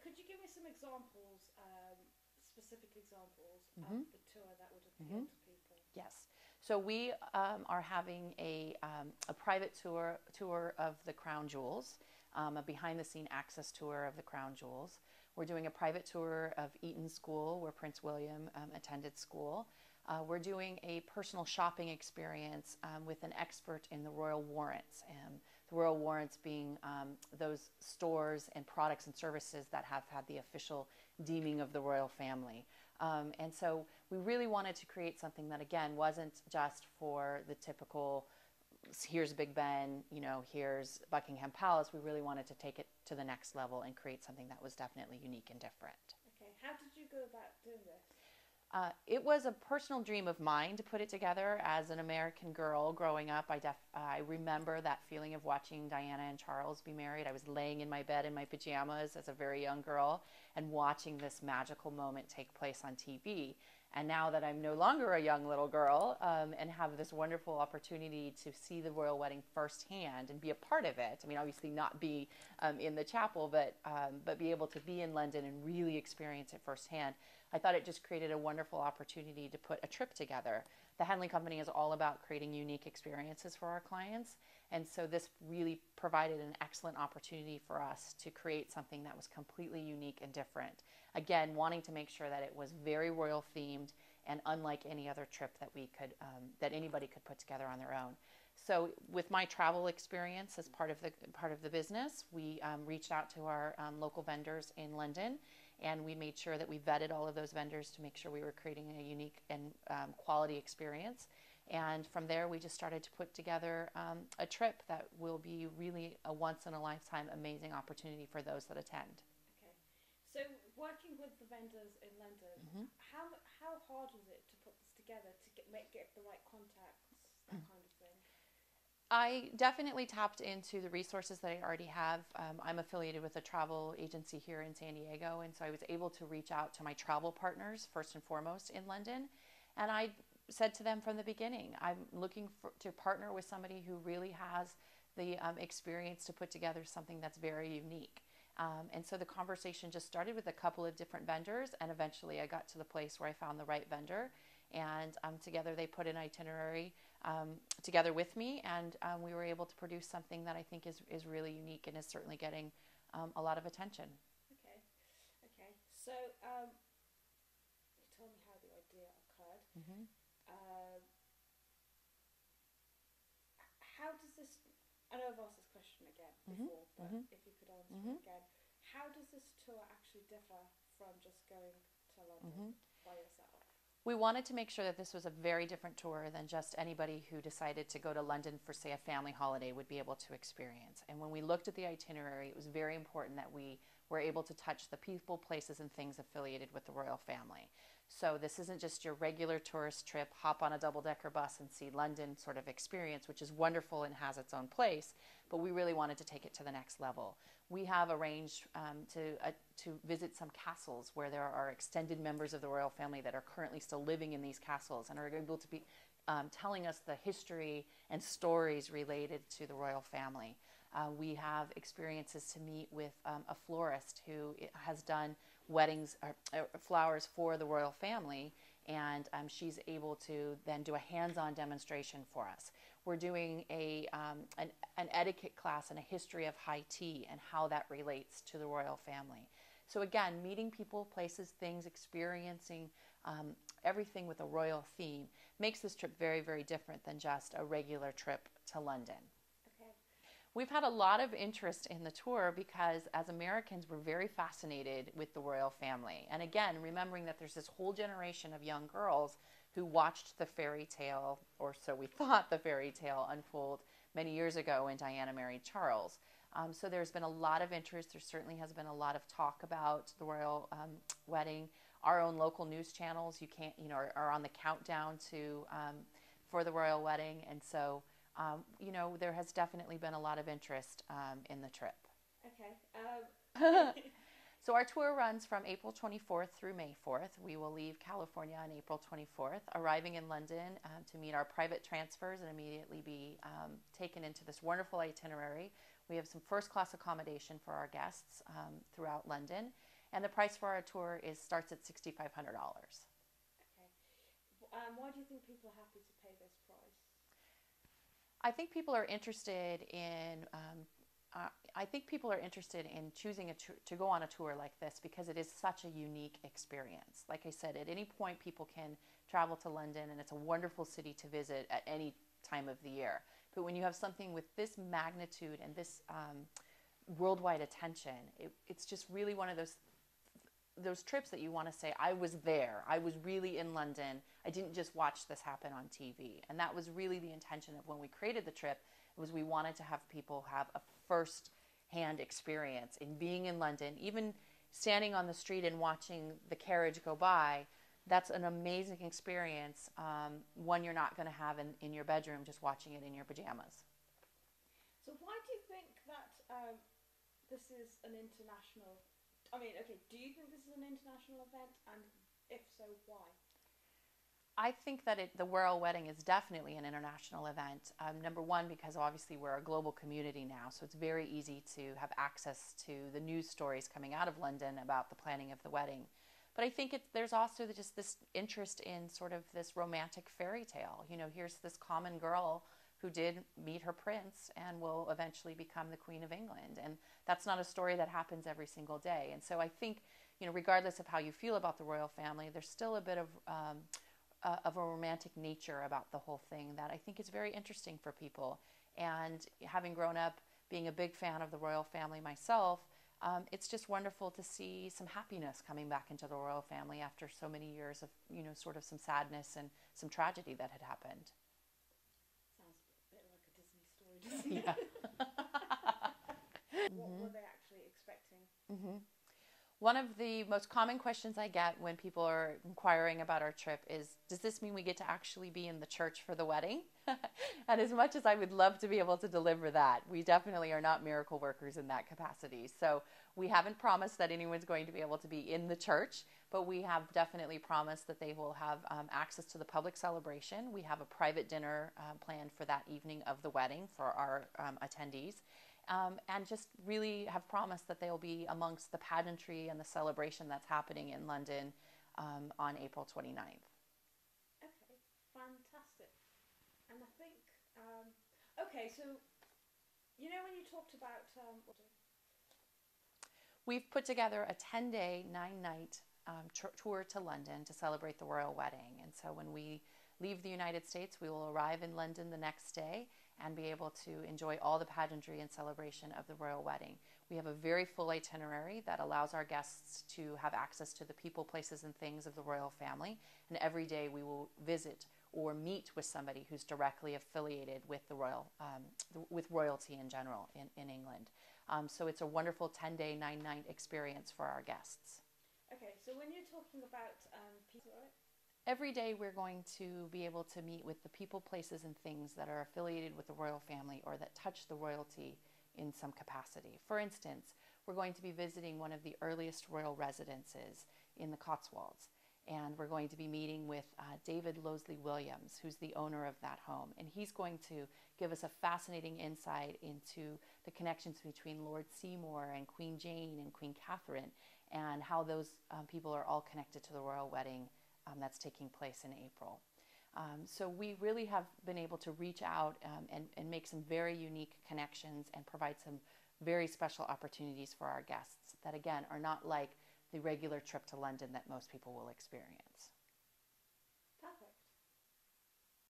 could you give me some examples, specific examples of the tour that would appeal to people? Yes. So we are having a private tour of the Crown Jewels, a behind-the-scene access tour of the Crown Jewels. We're doing a private tour of Eton School, where Prince William attended school. We're doing a personal shopping experience with an expert in the royal warrants. The royal warrants being those stores and products and services that have had the official deeming of the royal family. And so we really wanted to create something that, again, wasn't just for the typical, here's Big Ben, you know, here's Buckingham Palace. We really wanted to take it to the next level and create something that was definitely unique and different. Okay, how did you go about doing this? It was a personal dream of mine to put it together. As an American girl growing up, I remember that feeling of watching Diana and Charles be married. I was laying in my bed in my pajamas as a very young girl and watching this magical moment take place on TV. And now that I'm no longer a young little girl and have this wonderful opportunity to see the royal wedding firsthand and be a part of it, I mean, obviously not be in the chapel, but be able to be in London and really experience it firsthand, I thought it just created a wonderful opportunity to put a trip together. The Henley Company is all about creating unique experiences for our clients, and so this really provided an excellent opportunity for us to create something that was completely unique and different. Again, wanting to make sure that it was very royal themed and unlike any other trip that we could, that anybody could put together on their own. So, with my travel experience as part of the business, we reached out to our local vendors in London, and we made sure that we vetted all of those vendors to make sure we were creating a unique and quality experience. And from there, we just started to put together a trip that will be really a once-in-a-lifetime amazing opportunity for those that attend. Okay. So working with the vendors in London, how hard was it to put this together, to get the right contacts, that kind of thing? I definitely tapped into the resources that I already have. I'm affiliated with a travel agency here in San Diego, and so I was able to reach out to my travel partners first and foremost in London. And I said to them from the beginning, I'm looking to partner with somebody who really has the experience to put together something that's very unique. And so the conversation just started with a couple of different vendors, and eventually I got to the place where I found the right vendor. And together they put an itinerary together with me, and we were able to produce something that I think is really unique and is certainly getting a lot of attention. Okay, okay. So you told me how the idea occurred. How does this, I know I've asked this question again before, but if you could answer it again, how does this tour actually differ from just going to London by yourself? We wanted to make sure that this was a very different tour than just anybody who decided to go to London for, say, a family holiday would be able to experience. And when we looked at the itinerary, it was very important that we were able to touch the people, places, and things affiliated with the royal family. So this isn't just your regular tourist trip, hop on a double-decker bus and see London sort of experience, which is wonderful and has its own place, but we really wanted to take it to the next level. We have arranged to visit some castles where there are extended members of the royal family that are currently still living in these castles and are able to be telling us the history and stories related to the royal family. We have experiences to meet with a florist who has done weddings, flowers for the royal family, and she's able to then do a hands-on demonstration for us. We're doing an etiquette class and a history of high tea and how that relates to the royal family. So again, meeting people, places, things, experiencing everything with a royal theme makes this trip very, very different than just a regular trip to London. Okay. We've had a lot of interest in the tour because as Americans, we're very fascinated with the royal family. And again, remembering that there's this whole generation of young girls who watched the fairy tale, or so we thought the fairy tale, unfold many years ago when Diana married Charles. So there's been a lot of interest. There certainly has been a lot of talk about the royal wedding. Our own local news channels, are on the countdown for the royal wedding, and so there has definitely been a lot of interest in the trip. Okay. So our tour runs from April 24th through May 4th. We will leave California on April 24th, arriving in London to meet our private transfers and immediately be taken into this wonderful itinerary. We have some first-class accommodation for our guests throughout London. And the price for our tour starts at $6,500. Okay. Why do you think people are happy to pay this price? I think people are interested in choosing to go on a tour like this because it is such a unique experience. Like I said, at any point people can travel to London, and it's a wonderful city to visit at any time of the year. But when you have something with this magnitude and this worldwide attention, it's just really one of those trips that you want to say, I was there. I was really in London. I didn't just watch this happen on TV. And that was really the intention of when we created the trip, was we wanted to have people have a first-hand experience in being in London. Even standing on the street and watching the carriage go by, that's an amazing experience, one you're not going to have in your bedroom just watching it in your pajamas. So why do you think that this is an international... do you think this is an international event? And if so, why? I think that the royal wedding is definitely an international event. Number one, because obviously we're a global community now, so it's very easy to have access to the news stories coming out of London about the planning of the wedding. But I think there's also just this interest in sort of this romantic fairy tale. Here's this common girl who did meet her prince and will eventually become the Queen of England. And that's not a story that happens every single day. And so I think, regardless of how you feel about the royal family, there's still a bit of a romantic nature about the whole thing that I think is very interesting for people. And having grown up being a big fan of the royal family myself, it's just wonderful to see some happiness coming back into the royal family after so many years of, sort of some sadness and some tragedy that had happened. Sounds a bit like a Disney story, doesn't it? Yeah. What were they actually expecting? Mm-hmm. One of the most common questions I get when people are inquiring about our trip is, does this mean we get to actually be in the church for the wedding? And as much as I would love to be able to deliver that, we definitely are not miracle workers in that capacity. So we haven't promised that anyone's going to be able to be in the church, but we have definitely promised that they will have access to the public celebration. We have a private dinner planned for that evening of the wedding for our attendees. And just really have promised that they'll be amongst the pageantry and the celebration that's happening in London on April 29th. Okay, fantastic. And I think, so, when you talked about... We've put together a 10-day, 9-night tour to London to celebrate the royal wedding. And so when we leave the United States, we will arrive in London the next day and be able to enjoy all the pageantry and celebration of the royal wedding. We have a very full itinerary that allows our guests to have access to the people, places, and things of the royal family. And every day we will visit or meet with somebody who's directly affiliated with the with royalty in general in England. So it's a wonderful 10-day, 9-night experience for our guests. Okay, so when you're talking about people, right? Every day we're going to be able to meet with the people, places, and things that are affiliated with the royal family or that touch the royalty in some capacity. For instance, we're going to be visiting one of the earliest royal residences in the Cotswolds. And we're going to be meeting with David Losley Williams, who's the owner of that home. And he's going to give us a fascinating insight into the connections between Lord Seymour and Queen Jane and Queen Catherine, and how those people are all connected to the royal wedding that's taking place in April. So we really have been able to reach out and make some very unique connections and provide some very special opportunities for our guests that, again, are not like the regular trip to London that most people will experience.